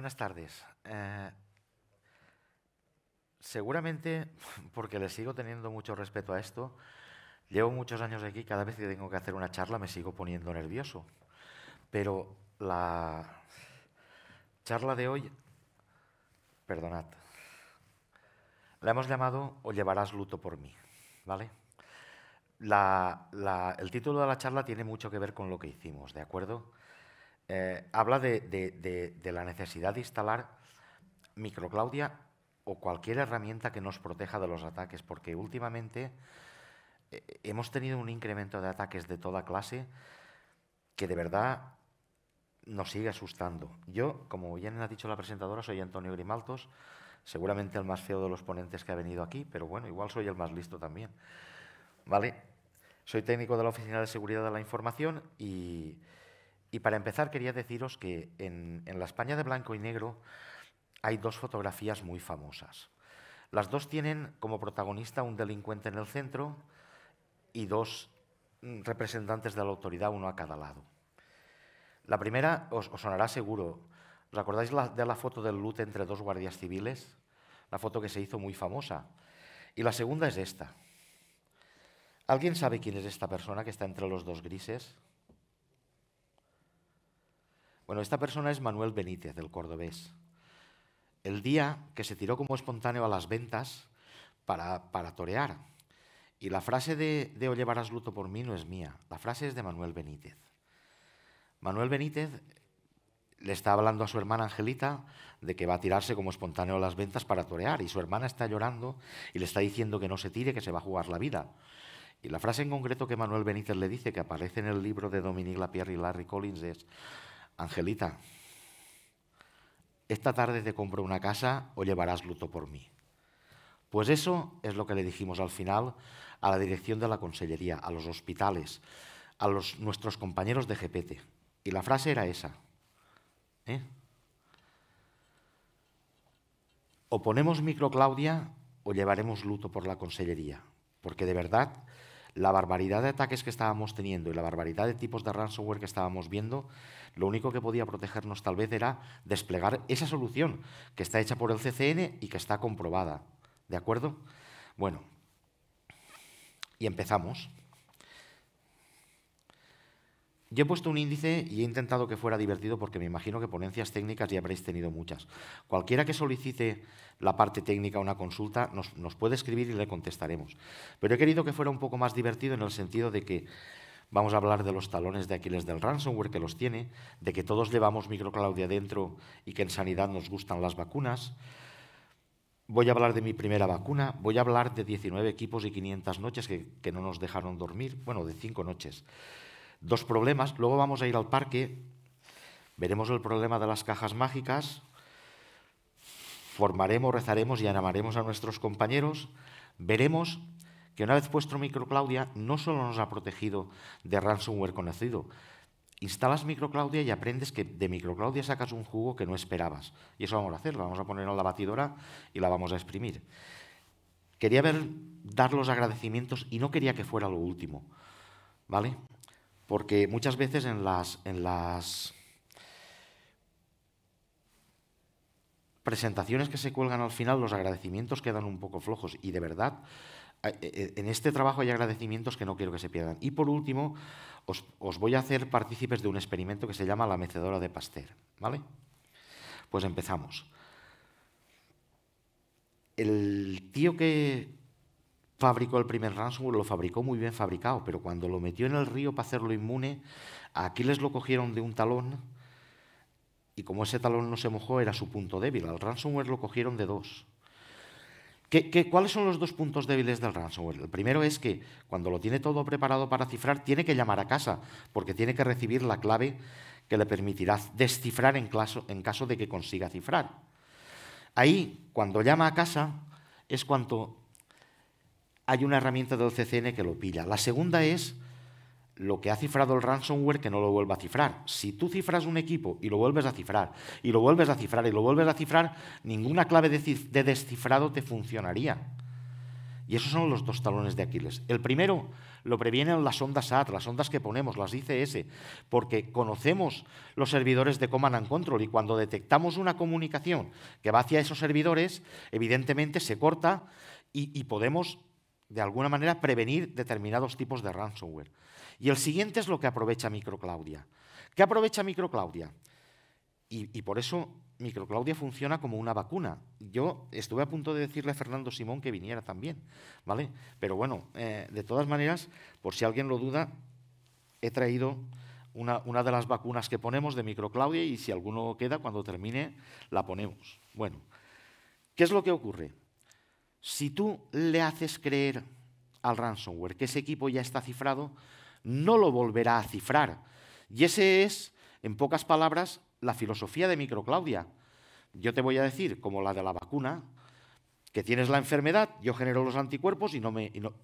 Buenas tardes. Seguramente, porque le sigo teniendo mucho respeto a esto, llevo muchos años aquí, cada vez que tengo que hacer una charla me sigo poniendo nervioso. Pero la charla de hoy, perdonad, la hemos llamado O llevarás luto por mí, ¿vale? El título de la charla tiene mucho que ver con lo que hicimos, ¿de acuerdo? Habla de la necesidad de instalar microclaudia o cualquier herramienta que nos proteja de los ataques, porque últimamente hemos tenido un incremento de ataques de toda clase que de verdad nos sigue asustando. Yo, como bien ha dicho la presentadora, soy Antonio Grimaltos, seguramente el más feo de los ponentes que ha venido aquí, pero bueno, igual soy el más listo también. ¿Vale? Soy técnico de la Oficina de Seguridad de la Información y para empezar quería deciros que en la España de blanco y negro hay dos fotografías muy famosas. Las dos tienen como protagonista un delincuente en el centro y dos representantes de la autoridad, uno a cada lado. La primera os sonará seguro. ¿Os acordáis de la foto del loot entre dos guardias civiles? La foto que se hizo muy famosa. Y la segunda es esta. ¿Alguien sabe quién es esta persona que está entre los dos grises? Bueno, esta persona es Manuel Benítez, del cordobés. El día que se tiró como espontáneo a las ventas para torear. Y la frase de O llevarás luto por mí no es mía, la frase es de Manuel Benítez. Manuel Benítez le está hablando a su hermana Angelita de que va a tirarse como espontáneo a las ventas para torear y su hermana está llorando y le está diciendo que no se tire, que se va a jugar la vida. Y la frase en concreto que Manuel Benítez le dice, que aparece en el libro de Dominique Lapierre y Larry Collins, es: Angelita, esta tarde te compro una casa o llevarás luto por mí. Pues eso es lo que le dijimos al final a la dirección de la Consellería, a los hospitales, a nuestros compañeros de GPT. Y la frase era esa. O ponemos microclaudia o llevaremos luto por la Consellería. Porque de verdad, la barbaridad de ataques que estábamos teniendo y la barbaridad de tipos de ransomware que estábamos viendo, lo único que podía protegernos tal vez era desplegar esa solución que está hecha por el CCN y que está comprobada. ¿De acuerdo? Bueno, y empezamos. Yo he puesto un índice y he intentado que fuera divertido porque me imagino que ponencias técnicas ya habréis tenido muchas. Cualquiera que solicite la parte técnica una consulta nos puede escribir y le contestaremos. Pero he querido que fuera un poco más divertido en el sentido de que vamos a hablar de los talones de Aquiles del ransomware, que los tiene, de que todos llevamos microclaudia dentro y que en sanidad nos gustan las vacunas. Voy a hablar de mi primera vacuna, voy a hablar de 19 equipos y 500 noches que no nos dejaron dormir, bueno, de 5 noches. Dos problemas, luego vamos a ir al parque, veremos el problema de las cajas mágicas, formaremos, rezaremos y animaremos a nuestros compañeros, veremos que una vez puesto microclaudia no solo nos ha protegido de ransomware conocido, instalas microclaudia y aprendes que de microclaudia sacas un jugo que no esperabas. Y eso vamos a hacer, la vamos a poner en la batidora y la vamos a exprimir. Quería dar los agradecimientos y no quería que fuera lo último, ¿vale? Porque muchas veces en las presentaciones que se cuelgan al final los agradecimientos quedan un poco flojos y de verdad en este trabajo hay agradecimientos que no quiero que se pierdan. Y por último, os voy a hacer partícipes de un experimento que se llama la mecedora de Pasteur, ¿vale? Pues empezamos. El tío que fabricó el primer ransomware lo fabricó muy bien fabricado, pero cuando lo metió en el río para hacerlo inmune, a Aquiles lo cogieron de un talón y como ese talón no se mojó era su punto débil. Al ransomware lo cogieron de dos. ¿Cuáles son los dos puntos débiles del ransomware? El primero es que cuando lo tiene todo preparado para cifrar, tiene que llamar a casa, porque tiene que recibir la clave que le permitirá descifrar en caso de que consiga cifrar. Ahí, cuando llama a casa, es cuando hay una herramienta del CCN que lo pilla. La segunda es lo que ha cifrado el ransomware que no lo vuelva a cifrar. Si tú cifras un equipo y lo vuelves a cifrar, y lo vuelves a cifrar, y lo vuelves a cifrar, ninguna clave de descifrado te funcionaría. Y esos son los dos talones de Aquiles. El primero lo previenen las ondas SAT, las ondas que ponemos, las ICS, porque conocemos los servidores de Command and Control y cuando detectamos una comunicación que va hacia esos servidores, evidentemente se corta y podemos, de alguna manera, prevenir determinados tipos de ransomware. Y el siguiente es lo que aprovecha MicroClaudia. ¿Qué aprovecha MicroClaudia? Y por eso MicroClaudia funciona como una vacuna. Yo estuve a punto de decirle a Fernando Simón que viniera también, ¿vale? Pero bueno, de todas maneras, por si alguien lo duda, he traído una de las vacunas que ponemos de MicroClaudia y si alguno queda, cuando termine, la ponemos. Bueno, ¿qué es lo que ocurre? Si tú le haces creer al ransomware que ese equipo ya está cifrado, no lo volverá a cifrar. Y ese es, en pocas palabras, la filosofía de MicroClaudia. Yo te voy a decir, como la de la vacuna, que tienes la enfermedad, yo genero los anticuerpos y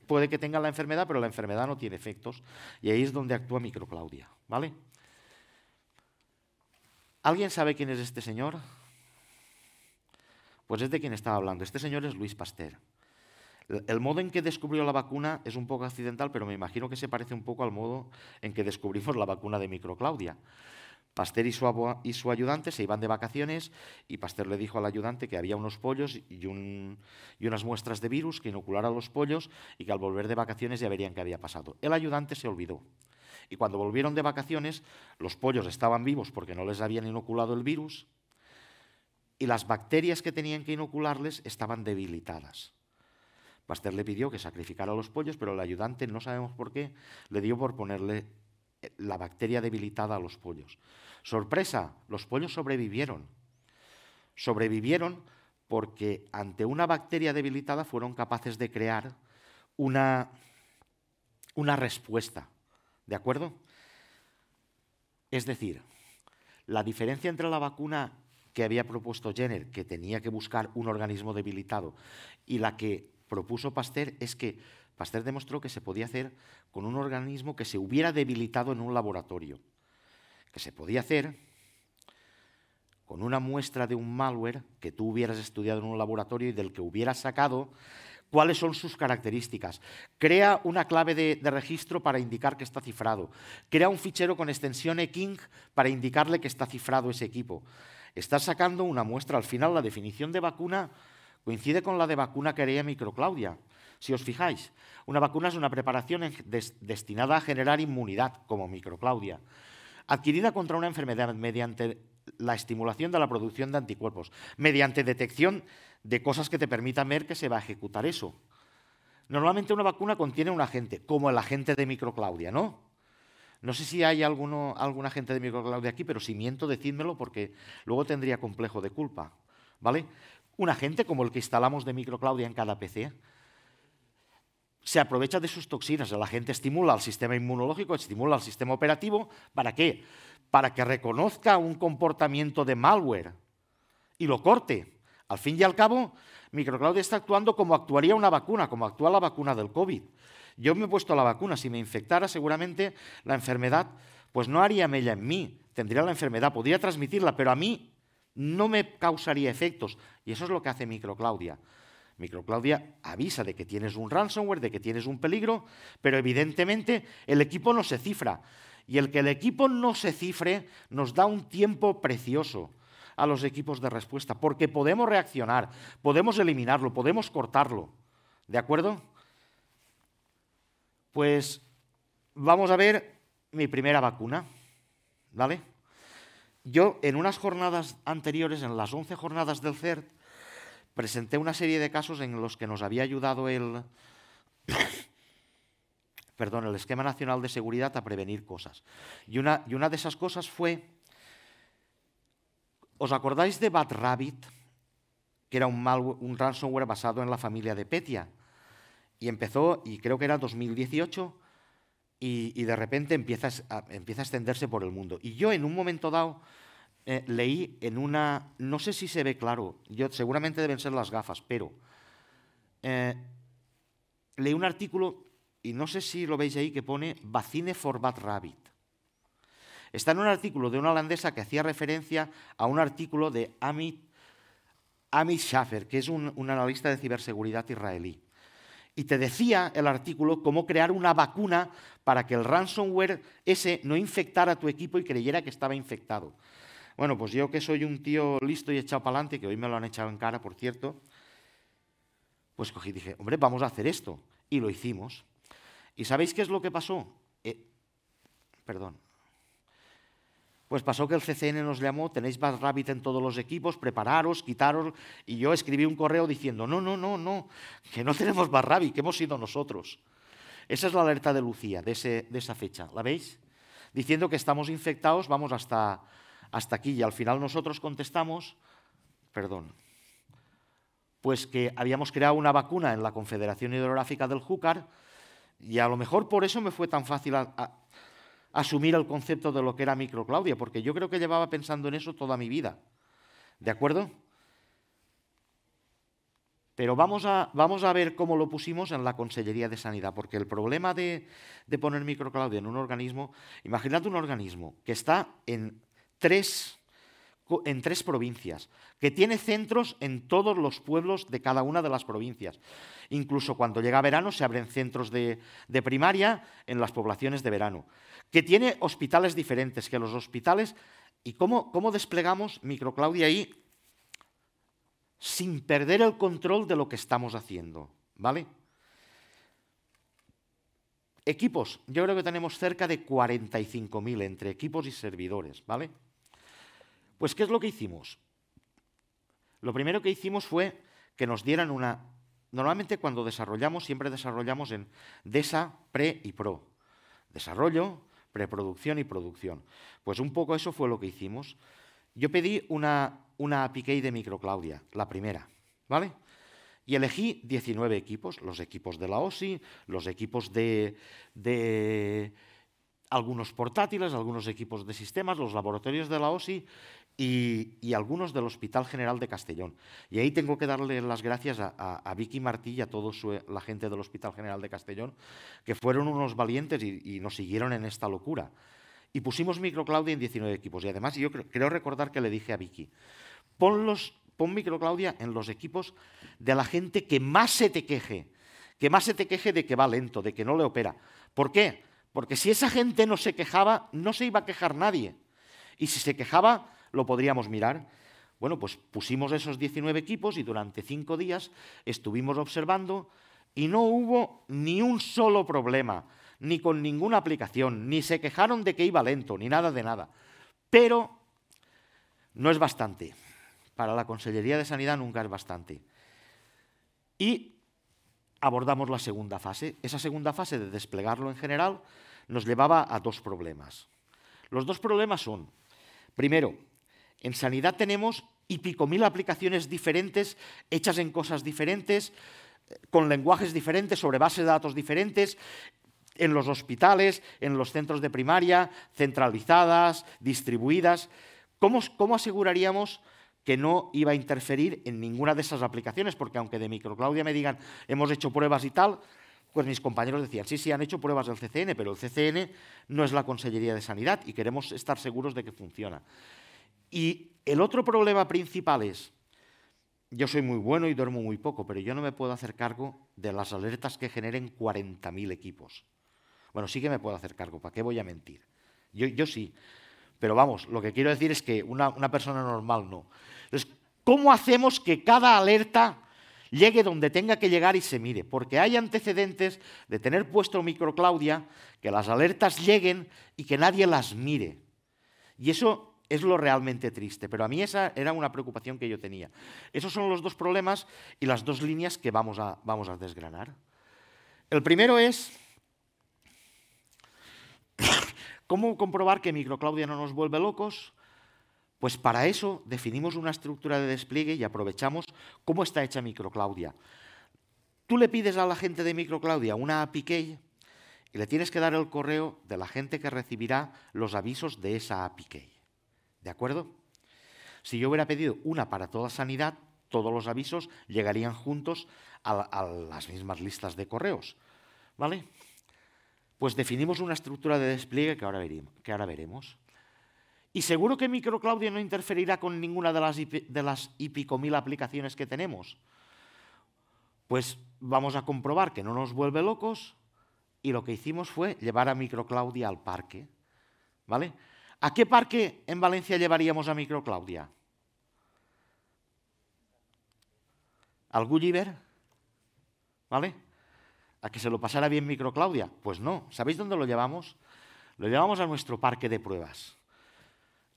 puede que tenga la enfermedad, pero la enfermedad no tiene efectos. Y ahí es donde actúa MicroClaudia, ¿vale? ¿Alguien sabe quién es este señor? Pues es de quien estaba hablando. Este señor es Louis Pasteur. El modo en que descubrió la vacuna es un poco accidental, pero me imagino que se parece un poco al modo en que descubrimos la vacuna de MicroClaudia. Pasteur y su ayudante se iban de vacaciones y Pasteur le dijo al ayudante que había unos pollos y unas muestras de virus que inoculara a los pollos y que al volver de vacaciones ya verían qué había pasado. El ayudante se olvidó y cuando volvieron de vacaciones los pollos estaban vivos porque no les habían inoculado el virus y las bacterias que tenían que inocularles estaban debilitadas. Pasteur le pidió que sacrificara a los pollos, pero el ayudante, no sabemos por qué, le dio por ponerle la bacteria debilitada a los pollos. Sorpresa, los pollos sobrevivieron. Sobrevivieron porque ante una bacteria debilitada fueron capaces de crear una respuesta. ¿De acuerdo? Es decir, la diferencia entre la vacuna que había propuesto Jenner, que tenía que buscar un organismo debilitado, y la que propuso Pasteur es que Pasteur demostró que se podía hacer con un organismo que se hubiera debilitado en un laboratorio, que se podía hacer con una muestra de un malware que tú hubieras estudiado en un laboratorio y del que hubieras sacado cuáles son sus características. Crea una clave de registro para indicar que está cifrado. Crea un fichero con extensión eking para indicarle que está cifrado ese equipo. Estás sacando una muestra. Al final, la definición de vacuna coincide con la de vacuna que haría MicroClaudia. Si os fijáis, una vacuna es una preparación destinada a generar inmunidad, como MicroClaudia, adquirida contra una enfermedad mediante la estimulación de la producción de anticuerpos, mediante detección de cosas que te permitan ver que se va a ejecutar eso. Normalmente una vacuna contiene un agente, como el agente de MicroClaudia, ¿no? No sé si hay algún agente de MicroClaudia aquí, pero si miento, decídmelo porque luego tendría complejo de culpa, ¿vale? Un agente como el que instalamos de MicroClaudia en cada PC se aprovecha de sus toxinas. El agente estimula al sistema inmunológico, estimula al sistema operativo. ¿Para qué? Para que reconozca un comportamiento de malware y lo corte. Al fin y al cabo, MicroClaudia está actuando como actuaría una vacuna, como actúa la vacuna del COVID. Yo me he puesto la vacuna. Si me infectara, seguramente la enfermedad pues no haría mella en mí. Tendría la enfermedad, podría transmitirla, pero a mí no me causaría efectos. Y eso es lo que hace MicroClaudia. MicroClaudia avisa de que tienes un ransomware, de que tienes un peligro, pero evidentemente el equipo no se cifra. Y el que el equipo no se cifre nos da un tiempo precioso a los equipos de respuesta, porque podemos reaccionar, podemos eliminarlo, podemos cortarlo. ¿De acuerdo? Pues vamos a ver mi primera vacuna, ¿vale? Yo en unas jornadas anteriores, en las 11 jornadas del CERT, presenté una serie de casos en los que nos había ayudado el Esquema Nacional de Seguridad a prevenir cosas. Y una de esas cosas fue, ¿os acordáis de Bad Rabbit? Que era un ransomware basado en la familia de Petya. Y empezó, y creo que era 2018, y de repente empieza a extenderse por el mundo. Y yo en un momento dado leí en una, no sé si se ve claro, seguramente deben ser las gafas, pero leí un artículo, y no sé si lo veis ahí, que pone Vaccine for Bad Rabbit. Está en un artículo de una holandesa que hacía referencia a un artículo de Amit Schaffer, que es un analista de ciberseguridad israelí. Y te decía el artículo cómo crear una vacuna para que el ransomware ese no infectara tu equipo y creyera que estaba infectado. Bueno, pues yo que soy un tío listo y echado para adelante, que hoy me lo han echado en cara, por cierto, pues cogí y dije, hombre, vamos a hacer esto. Y lo hicimos. ¿Y sabéis qué es lo que pasó? Perdón. Pues pasó que el CCN nos llamó, tenéis Bad Rabbit en todos los equipos, prepararos, quitaros, y yo escribí un correo diciendo, no, que no tenemos Bad Rabbit, que hemos sido nosotros. Esa es la alerta de Lucía, de esa fecha, ¿la veis? Diciendo que estamos infectados, vamos hasta aquí, y al final nosotros contestamos, pues que habíamos creado una vacuna en la Confederación Hidrográfica del Júcar, y a lo mejor por eso me fue tan fácil asumir el concepto de lo que era microclaudia, porque yo creo que llevaba pensando en eso toda mi vida. ¿De acuerdo? Pero vamos a ver cómo lo pusimos en la Consellería de Sanidad, porque el problema de poner microclaudia en un organismo, imaginad un organismo que está en tres provincias, que tiene centros en todos los pueblos de cada una de las provincias. Incluso cuando llega verano se abren centros de primaria en las poblaciones de verano, que tiene hospitales diferentes, que los hospitales... ¿Y cómo desplegamos microclaudia ahí sin perder el control de lo que estamos haciendo? ¿Vale? Equipos, yo creo que tenemos cerca de 45.000 entre equipos y servidores, ¿vale? Pues, ¿qué es lo que hicimos? Lo primero que hicimos fue que nos dieran una... Normalmente cuando desarrollamos, siempre desarrollamos en DESA, Pre y Pro. Desarrollo, preproducción y producción. Pues un poco eso fue lo que hicimos. Yo pedí una API Key de microclaudia, la primera, ¿vale? Y elegí 19 equipos, los equipos de la OSI, los equipos de algunos portátiles, algunos equipos de sistemas, los laboratorios de la OSI y algunos del Hospital General de Castellón. Y ahí tengo que darle las gracias a Vicky Martí y a toda la gente del Hospital General de Castellón, que fueron unos valientes y nos siguieron en esta locura. Y pusimos microclaudia en 19 equipos. Y además yo creo recordar que le dije a Vicky, pon microclaudia en los equipos de la gente que más se te queje de que va lento, de que no le opera. ¿Por qué? Porque si esa gente no se quejaba, no se iba a quejar nadie. Y si se quejaba, lo podríamos mirar. Bueno, pues pusimos esos 19 equipos y durante 5 días estuvimos observando y no hubo ni un solo problema, ni con ninguna aplicación, ni se quejaron de que iba lento, ni nada de nada. Pero no es bastante. Para la Consellería de Sanidad nunca es bastante. Y abordamos la segunda fase. Esa segunda fase de desplegarlo en general nos llevaba a dos problemas. Los dos problemas son, primero, en sanidad tenemos y pico mil aplicaciones diferentes, hechas en cosas diferentes, con lenguajes diferentes, sobre bases de datos diferentes, en los hospitales, en los centros de primaria, centralizadas, distribuidas. ¿Cómo aseguraríamos que no iba a interferir en ninguna de esas aplicaciones? Porque aunque de microclaudia me digan, hemos hecho pruebas y tal, pues mis compañeros decían, sí, han hecho pruebas del CCN, pero el CCN no es la Consellería de Sanidad y queremos estar seguros de que funciona. Y el otro problema principal es, yo soy muy bueno y duermo muy poco, pero yo no me puedo hacer cargo de las alertas que generen 40.000 equipos. Bueno, sí que me puedo hacer cargo, ¿para qué voy a mentir? Yo sí, pero vamos, lo que quiero decir es que una persona normal no. Entonces, ¿cómo hacemos que cada alerta llegue donde tenga que llegar y se mire? Porque hay antecedentes de tener puesto microclaudia, que las alertas lleguen y que nadie las mire. Y eso es lo realmente triste, pero a mí esa era una preocupación que yo tenía. Esos son los dos problemas y las dos líneas que vamos a desgranar. El primero es ¿cómo comprobar que microclaudia no nos vuelve locos? Pues para eso definimos una estructura de despliegue y aprovechamos cómo está hecha microclaudia. Tú le pides a la gente de microclaudia una API Key y le tienes que dar el correo de la gente que recibirá los avisos de esa API Key. ¿De acuerdo? Si yo hubiera pedido una para toda sanidad, todos los avisos llegarían juntos a las mismas listas de correos. ¿Vale? Pues definimos una estructura de despliegue que ahora veremos. Y seguro que microclaudia no interferirá con ninguna de las y pico mil aplicaciones que tenemos. Pues vamos a comprobar que no nos vuelve locos y lo que hicimos fue llevar a Microclaudia al parque, ¿vale? ¿A qué parque en Valencia llevaríamos a Microclaudia? ¿Al Gulliver? ¿Vale? ¿A que se lo pasara bien Microclaudia? Pues no. ¿Sabéis dónde lo llevamos? Lo llevamos a nuestro parque de pruebas.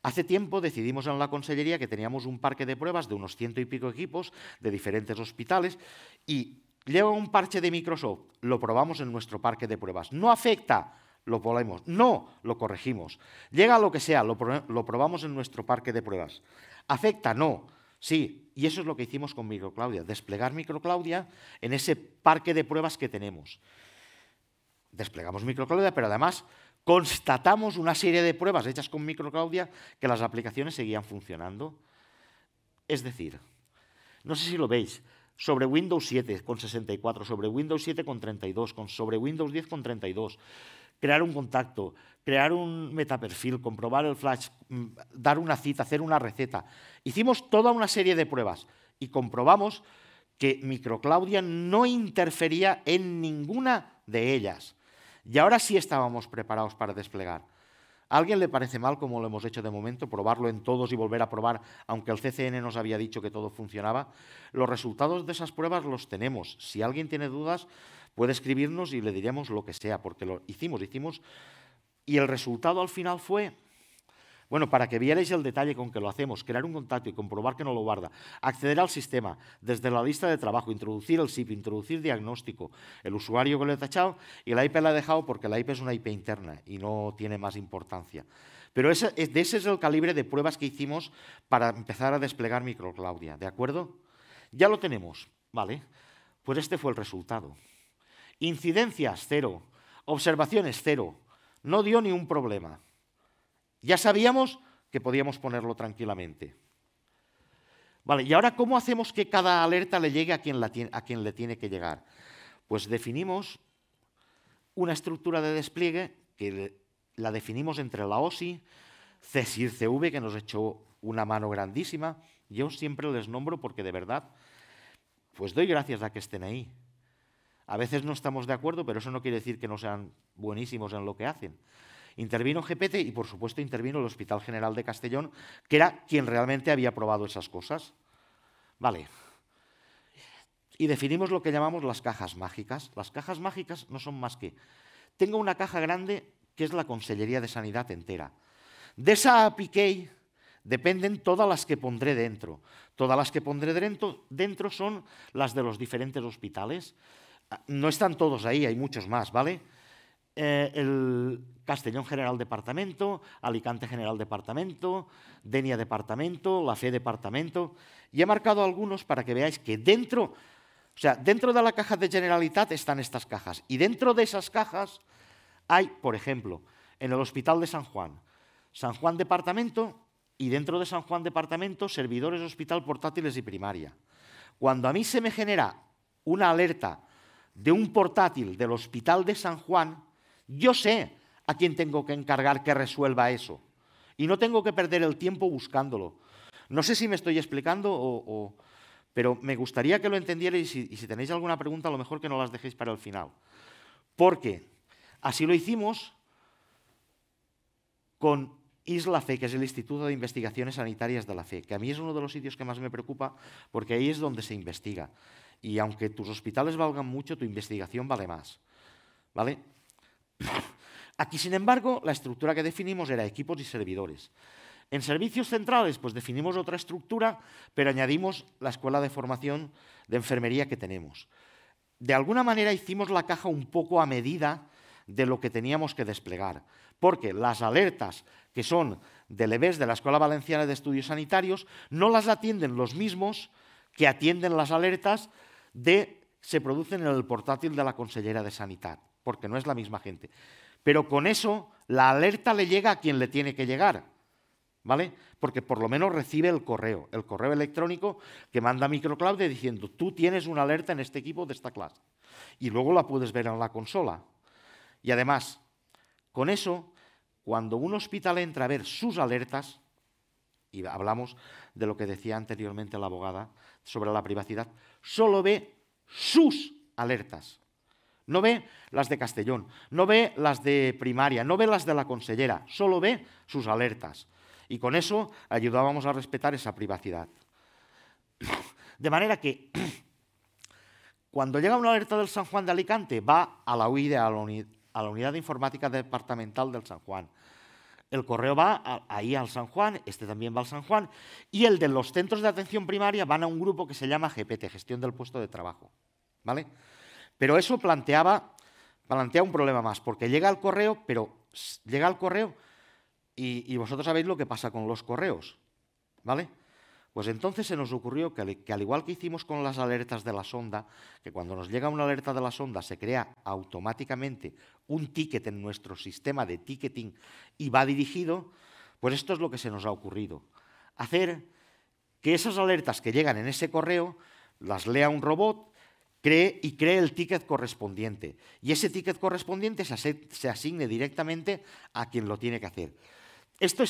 Hace tiempo decidimos en la consellería que teníamos un parque de pruebas de unos 100 y pico equipos de diferentes hospitales y lleva un parche de Microsoft, lo probamos en nuestro parque de pruebas. ¿No afecta? Lo ponemos. No, lo corregimos. Llega lo que sea, lo probamos en nuestro parque de pruebas. ¿Afecta? No. Sí, y eso es lo que hicimos con Microclaudia, desplegar Microclaudia en ese parque de pruebas que tenemos. Desplegamos Microclaudia, pero además constatamos una serie de pruebas hechas con Microclaudia que las aplicaciones seguían funcionando. Es decir, no sé si lo veis, sobre Windows 7 con 64, sobre Windows 7 con 32, sobre Windows 10 con 32, crear un contacto, crear un metaperfil, comprobar el flash, dar una cita, hacer una receta. Hicimos toda una serie de pruebas y comprobamos que Microclaudia no interfería en ninguna de ellas. Y ahora sí estábamos preparados para desplegar. ¿A alguien le parece mal, como lo hemos hecho de momento, probarlo en todos y volver a probar, aunque el CCN nos había dicho que todo funcionaba? Los resultados de esas pruebas los tenemos. Si alguien tiene dudas, puede escribirnos y le diremos lo que sea, porque lo hicimos. Y el resultado al final fue, bueno, para que vierais el detalle con que lo hacemos, crear un contacto y comprobar que no lo guarda, acceder al sistema desde la lista de trabajo, introducir el SIP, introducir diagnóstico, el usuario que lo he tachado y la IP la he dejado porque la IP es una IP interna y no tiene más importancia. Pero ese es el calibre de pruebas que hicimos para empezar a desplegar Microclaudia, ¿de acuerdo? Ya lo tenemos, ¿vale? Pues este fue el resultado. Incidencias, 0. Observaciones, 0. No dio ni un problema. Ya sabíamos que podíamos ponerlo tranquilamente. Vale, y ahora, ¿cómo hacemos que cada alerta le llegue a quien le tiene que llegar? Pues definimos una estructura de despliegue que la definimos entre la OSI, CSIR-CV, que nos echó una mano grandísima. Yo siempre les nombro porque de verdad, pues doy gracias a que estén ahí. A veces no estamos de acuerdo, pero eso no quiere decir que no sean buenísimos en lo que hacen. Intervino GPT y, por supuesto, intervino el Hospital General de Castellón, que era quien realmente había probado esas cosas. Vale. Y definimos lo que llamamos las cajas mágicas. Las cajas mágicas no son más que... Tengo una caja grande que es la Consellería de Sanidad entera. De esa API Key dependen todas las que pondré dentro. Todas las que pondré dentro son las de los diferentes hospitales. No están todos ahí, hay muchos más, ¿vale? El Castellón General Departamento, Alicante General Departamento, Denia Departamento, La Fe Departamento, y he marcado algunos para que veáis que dentro de la caja de Generalitat están estas cajas, y dentro de esas cajas hay, por ejemplo, en el Hospital de San Juan Departamento, y dentro de San Juan Departamento, servidores hospital portátiles y primaria. Cuando a mí se me genera una alerta de un portátil del Hospital de San Juan, yo sé a quién tengo que encargar que resuelva eso. Y no tengo que perder el tiempo buscándolo. No sé si me estoy explicando, pero me gustaría que lo entendierais y si tenéis alguna pregunta, a lo mejor que no las dejéis para el final. Porque así lo hicimos con ISLAFE, que es el Instituto de Investigaciones Sanitarias de la Fe, que a mí es uno de los sitios que más me preocupa porque ahí es donde se investiga. Y aunque tus hospitales valgan mucho, tu investigación vale más. ¿Vale? Aquí, sin embargo, la estructura que definimos era equipos y servidores. En servicios centrales, pues definimos otra estructura, pero añadimos la escuela de formación de enfermería que tenemos. De alguna manera hicimos la caja un poco a medida de lo que teníamos que desplegar, porque las alertas que son del EBES, de la Escuela Valenciana de Estudios Sanitarios, no las atienden los mismos que atienden las alertas se producen en el portátil de la Consellera de Sanidad, porque no es la misma gente. Pero con eso, la alerta le llega a quien le tiene que llegar, ¿vale? Porque por lo menos recibe el correo electrónico que manda Microclaudia diciendo tú tienes una alerta en este equipo de esta clase. Y luego la puedes ver en la consola. Y además, con eso, cuando un hospital entra a ver sus alertas, y hablamos de lo que decía anteriormente la abogada sobre la privacidad, solo ve sus alertas. No ve las de Castellón, no ve las de primaria, no ve las de la consellera, solo ve sus alertas. Y con eso ayudábamos a respetar esa privacidad. De manera que cuando llega una alerta del San Juan de Alicante, va a la UID, a la Unidad de Informática Departamental del San Juan. El correo va ahí al San Juan, este también va al San Juan, y el de los centros de atención primaria van a un grupo que se llama GPT, Gestión del Puesto de Trabajo. ¿Vale? Pero eso plantea un problema más, porque llega al correo, y vosotros sabéis lo que pasa con los correos, ¿vale? Pues entonces se nos ocurrió que al igual que hicimos con las alertas de la sonda, que cuando nos llega una alerta de la sonda se crea automáticamente un ticket en nuestro sistema de ticketing y va dirigido, pues esto es lo que se nos ha ocurrido. Hacer que esas alertas que llegan en ese correo las lea un robot, cree el ticket correspondiente. Y ese ticket correspondiente se asigne directamente a quien lo tiene que hacer. Esto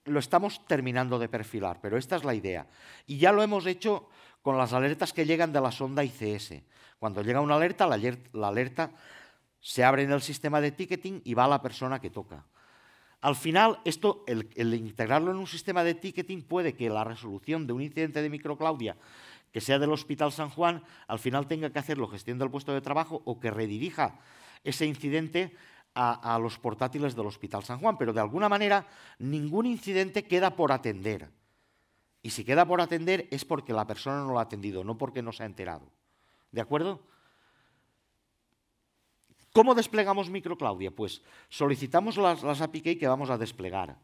lo estamos terminando de perfilar, pero esta es la idea. Y ya lo hemos hecho con las alertas que llegan de la sonda ICS. Cuando llega una alerta, la alerta se abre en el sistema de ticketing y va a la persona que toca. Al final, el integrarlo en un sistema de ticketing puede que la resolución de un incidente de microclaudia que sea del Hospital San Juan, al final tenga que hacerlo gestión del puesto de trabajo o que redirija ese incidente a los portátiles del Hospital San Juan. Pero de alguna manera, ningún incidente queda por atender. Y si queda por atender es porque la persona no lo ha atendido, no porque no se ha enterado. ¿De acuerdo? ¿Cómo desplegamos microclaudia? Pues solicitamos las API que vamos a desplegar.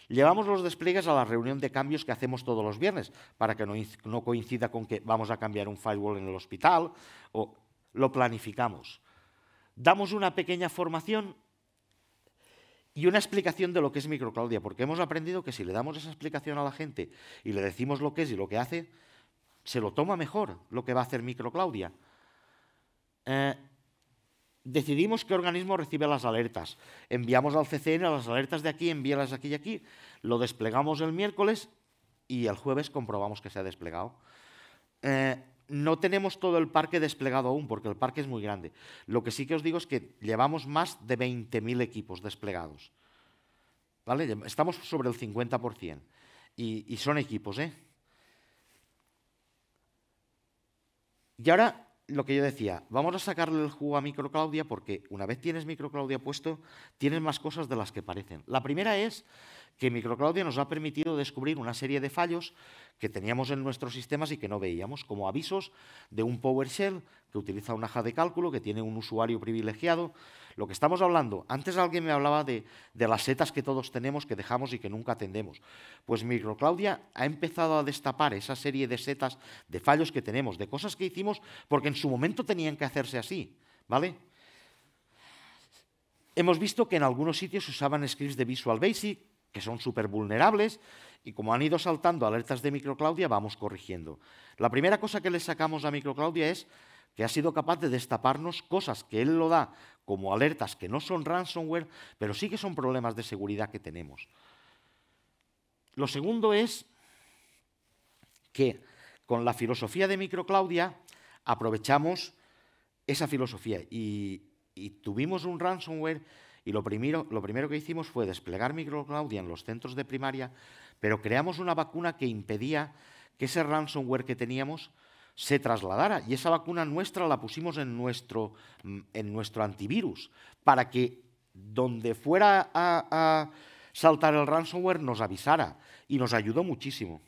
Llevamos los despliegues a la reunión de cambios que hacemos todos los viernes, para que no coincida con que vamos a cambiar un firewall en el hospital, o lo planificamos. Damos una pequeña formación y una explicación de lo que es microclaudia, porque hemos aprendido que si le damos esa explicación a la gente y le decimos lo que es y lo que hace, se lo toma mejor lo que va a hacer microclaudia. Decidimos qué organismo recibe las alertas. Enviamos al CCN las alertas de aquí, envíalas aquí y aquí. Lo desplegamos el miércoles y el jueves comprobamos que se ha desplegado. No tenemos todo el parque desplegado aún, porque el parque es muy grande. Lo que sí que os digo es que llevamos más de 20.000 equipos desplegados. ¿Vale? Estamos sobre el 50%. Y son equipos, ¿eh? Y ahora, lo que yo decía, vamos a sacarle el jugo a microclaudia porque una vez tienes microclaudia puesto, tienes más cosas de las que parecen. La primera es que microclaudia nos ha permitido descubrir una serie de fallos que teníamos en nuestros sistemas y que no veíamos, como avisos de un PowerShell que utiliza una hoja de cálculo, que tiene un usuario privilegiado. Lo que estamos hablando, antes alguien me hablaba de las setas que todos tenemos, que dejamos y que nunca atendemos. Pues microclaudia ha empezado a destapar esa serie de setas, de fallos que tenemos, de cosas que hicimos porque en su momento tenían que hacerse así, ¿vale? Hemos visto que en algunos sitios se usaban scripts de Visual Basic, que son súper vulnerables, y como han ido saltando alertas de microclaudia, vamos corrigiendo. La primera cosa que le sacamos a microclaudia es que ha sido capaz de destaparnos cosas que él lo da como alertas que no son ransomware, pero sí que son problemas de seguridad que tenemos. Lo segundo es que con la filosofía de microclaudia aprovechamos esa filosofía y tuvimos un ransomware y lo primero que hicimos fue desplegar microclaudia en los centros de primaria, pero creamos una vacuna que impedía que ese ransomware que teníamos se trasladara, y esa vacuna nuestra la pusimos en nuestro antivirus para que donde fuera a saltar el ransomware nos avisara, y nos ayudó muchísimo.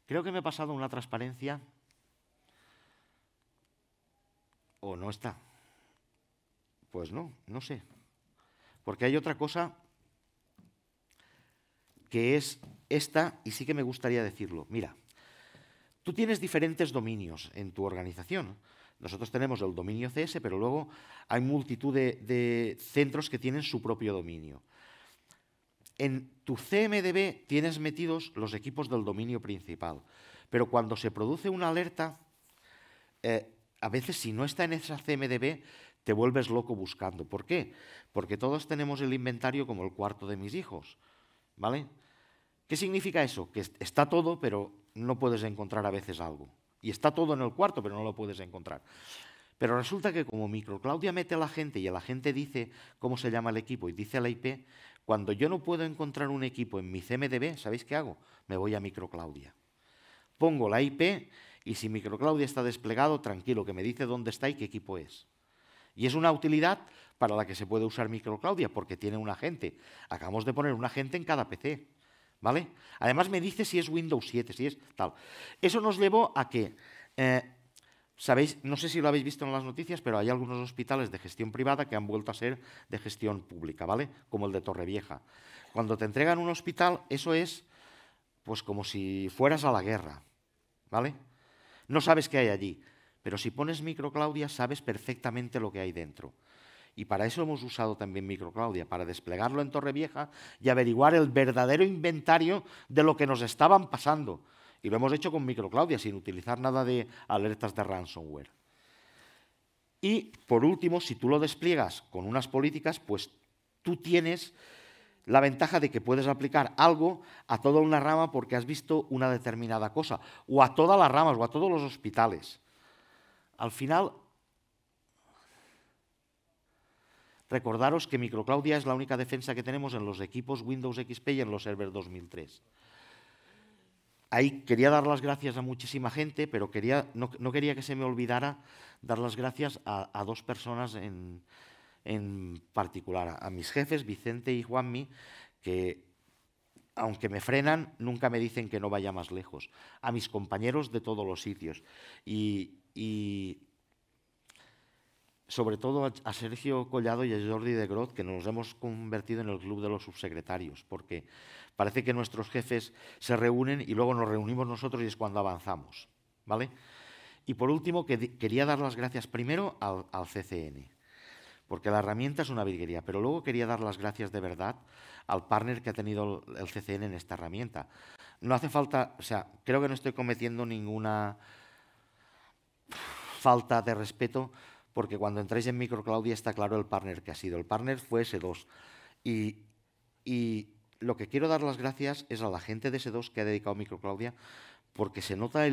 Creo que me he pasado una transparencia. ¿O no está? Pues no sé. Porque hay otra cosa que es esta, y sí que me gustaría decirlo. Mira, tú tienes diferentes dominios en tu organización. Nosotros tenemos el dominio CS, pero luego hay multitud de centros que tienen su propio dominio. En tu CMDB tienes metidos los equipos del dominio principal, pero cuando se produce una alerta, a veces si no está en esa CMDB, te vuelves loco buscando. ¿Por qué? Porque todos tenemos el inventario como el cuarto de mis hijos, ¿vale? ¿Qué significa eso? Que está todo, pero no puedes encontrar a veces algo, Y está todo en el cuarto, pero no lo puedes encontrar. Pero resulta que como Microclaudia mete a la gente y a la gente dice cómo se llama el equipo y dice la IP, cuando yo no puedo encontrar un equipo en mi CMDB, ¿sabéis qué hago? Me voy a Microclaudia. Pongo la IP y si Microclaudia está desplegado, tranquilo, que me dice dónde está y qué equipo es. Y es una utilidad para la que se puede usar Microclaudia, porque tiene un agente. Acabamos de poner un agente en cada PC, ¿vale? Además me dice si es Windows 7, si es tal. Eso nos llevó a que, sabéis, no sé si lo habéis visto en las noticias, pero hay algunos hospitales de gestión privada que han vuelto a ser de gestión pública, ¿vale? Como el de Torrevieja. Cuando te entregan un hospital, eso es pues como si fueras a la guerra, ¿vale? No sabes qué hay allí, pero si pones Microclaudia sabes perfectamente lo que hay dentro. Y para eso hemos usado también Microclaudia, para desplegarlo en Torrevieja y averiguar el verdadero inventario de lo que nos estaban pasando. Y lo hemos hecho con Microclaudia, sin utilizar nada de alertas de ransomware. Y, por último, si tú lo despliegas con unas políticas, pues tú tienes la ventaja de que puedes aplicar algo a toda una rama porque has visto una determinada cosa, o a todas las ramas, o a todos los hospitales. Al final, recordaros que Microclaudia es la única defensa que tenemos en los equipos Windows XP y en los servers 2003. Ahí quería dar las gracias a muchísima gente, pero no quería que se me olvidara dar las gracias a dos personas en particular, a mis jefes, Vicente y Juanmi, que aunque me frenan, nunca me dicen que no vaya más lejos. A mis compañeros de todos los sitios. Y sobre todo a Sergio Collado y a Jordi de Groot, que nos hemos convertido en el club de los subsecretarios, porque parece que nuestros jefes se reúnen y luego nos reunimos nosotros y es cuando avanzamos, ¿vale? Y por último, quería dar las gracias primero al CCN, porque la herramienta es una virguería, pero luego quería dar las gracias de verdad al partner que ha tenido el CCN en esta herramienta. No hace falta, o sea, creo que no estoy cometiendo ninguna falta de respeto, porque cuando entráis en Microclaudia está claro el partner que ha sido. El partner fue S2. Y lo que quiero dar las gracias es a la gente de S2 que ha dedicado Microclaudia, porque se nota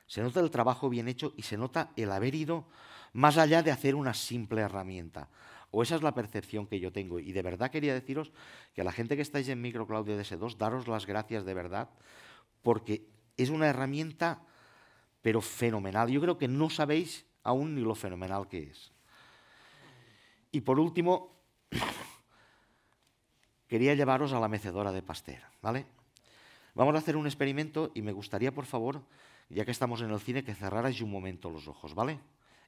se nota el trabajo bien hecho y se nota el haber ido más allá de hacer una simple herramienta. O esa es la percepción que yo tengo. Y de verdad quería deciros que a la gente que estáis en Microclaudia de S2, daros las gracias de verdad, porque es una herramienta, pero fenomenal. Yo creo que no sabéis aún ni lo fenomenal que es. Y por último, quería llevaros a la mecedora de Pasteur, ¿vale? Vamos a hacer un experimento y me gustaría, por favor, ya que estamos en el cine, que cerrarais un momento los ojos, ¿vale?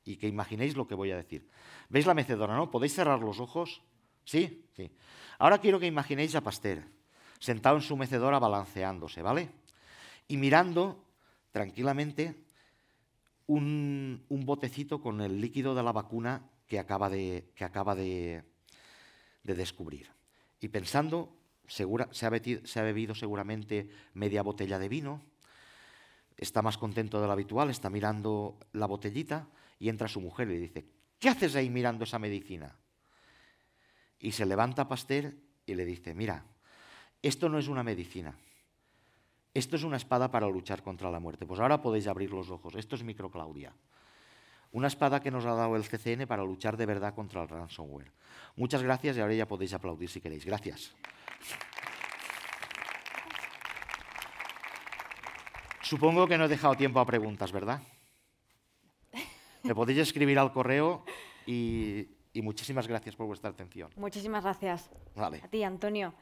Y que imaginéis lo que voy a decir. ¿Veis la mecedora, no? ¿Podéis cerrar los ojos? ¿Sí? Sí. Ahora quiero que imaginéis a Pasteur, sentado en su mecedora balanceándose, ¿vale? Y mirando tranquilamente un botecito con el líquido de la vacuna que acaba de descubrir. Y pensando, se ha bebido seguramente media botella de vino, está más contento de lo habitual, está mirando la botellita y entra su mujer y le dice: ¿qué haces ahí mirando esa medicina? Y se levanta Pasteur y le dice: mira, esto no es una medicina. Esto es una espada para luchar contra la muerte. Pues ahora podéis abrir los ojos. Esto es Microclaudia. Una espada que nos ha dado el CCN para luchar de verdad contra el ransomware. Muchas gracias y ahora ya podéis aplaudir si queréis. Gracias. Supongo que no he dejado tiempo a preguntas, ¿verdad? Me podéis escribir al correo y muchísimas gracias por vuestra atención. Muchísimas gracias. Vale. A ti, Antonio.